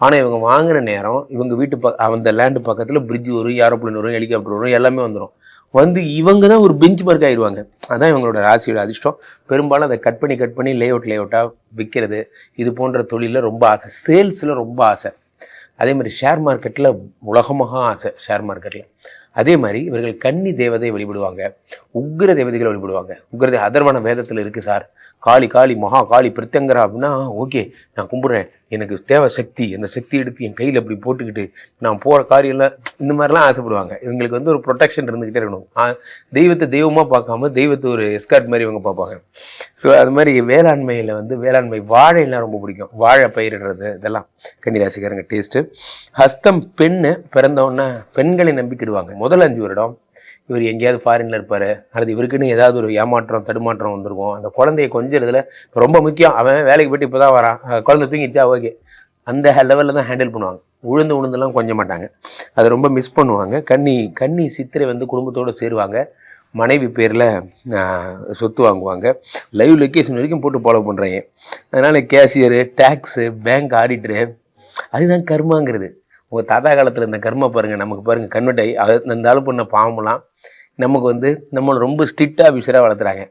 ஆனா இவங்க வாங்குற நேரம் இவங்க வீட்டு அந்த லேண்ட் பக்கத்துல பிரிட்ஜ் வரும், ஏரோப்ளேன் வரும், ஹெலிகாப்டர் வரும், எல்லாமே வந்துரும். வந்து இவங்க தான் ஒரு பெஞ்ச் மார்க் ஆயிருவாங்க. அதான் இவங்களோட ராசியோட அதிர்ஷ்டம். பெரும்பாலும் அத கட் பண்ணி லேஅவுட்டா விக்கிறது. இது போன்ற தொழில்ல ரொம்ப ஆசை. சேல்ஸ்ல ரொம்ப ஆசை. அதே மாதிரி ஷேர் மார்க்கெட்ல உலகமாக ஆசை ஷேர் மார்க்கெட்ல. அதே மாதிரி இவர்கள் கன்னி தேவதை வழிபடுவாங்க, உக்கிர தேவதைகளை வழிபடுவாங்க. அதர்வன வேதத்தில் இருக்கு சார். காளி காளி மகா காளி பிரத்யங்கரா அப்படின்னா ஓகே, நான் கும்பிட்றேன். எனக்கு தேவை சக்தி. அந்த சக்தி எடுத்து என் கையில் அப்படி போட்டுக்கிட்டு நான் போகிற காரியம்லாம் இந்த மாதிரிலாம் ஆசைப்படுவாங்க. இவங்களுக்கு வந்து ஒரு ப்ரொடெக்ஷன் இருந்துக்கிட்டே இருக்கணும். தெய்வத்தை தெய்வமாக பார்க்காம தெய்வத்தை ஒரு எஸ்கார்ட் மாதிரி இவங்க பார்ப்பாங்க. ஸோ அது மாதிரி வேளாண்மையில் வந்து வேளாண்மை வாழைலாம் ரொம்ப பிடிக்கும். வாழை பயிரிடுறது இதெல்லாம் கன்னிராசிக்காரங்க டேஸ்ட்டு. ஹஸ்தம் பெண்ணு பிறந்தவுடனே பெண்களை நம்பிக்கிடுவாங்க. முதல் 5 வருடம் இவர் எங்கேயாவது ஃபாரின்ல இருப்பார், அல்லது இவருக்குன்னு ஏதாவது ஒரு ஏமாற்றம் தடுமாற்றம் வந்திருக்கும். அந்த குழந்தைய கொஞ்சறதுல ரொம்ப முக்கியம். அவன் வேலைக்கு போய்ட்டு இப்போ தான் வரான், குழந்தை தூங்கிச்சா ஓகே, அந்த லெவலில் தான் ஹேண்டில் பண்ணுவாங்க. உளுந்துலாம் கொஞ்ச மாட்டாங்க. அதை ரொம்ப மிஸ் பண்ணுவாங்க. கன்னி சித்திரை வந்து குடும்பத்தோடு சேருவாங்க. மனைவி பேரில் சொத்து வாங்குவாங்க. லைவ் லொக்கேஷன் வரைக்கும் போட்டு ஃபாலோ பண்ணுறாங்க. அதனால் கேஷியரு, டேக்ஸு, பேங்க் ஆடிட்டரு, அதுதான் கர்மாங்கிறது. உங்கள் தாத்தா காலத்தில் இந்த கர்மா பாருங்கள், நமக்கு பாருங்கள் கன்வெர்ட் ஆகி அந்த ஆளு பண்ண பாவமெல்லாம் நமக்கு வந்து நம்மளை ரொம்ப ஸ்ட்ரிக்ட் ஆஃபீஸராக வளர்த்துறாங்க.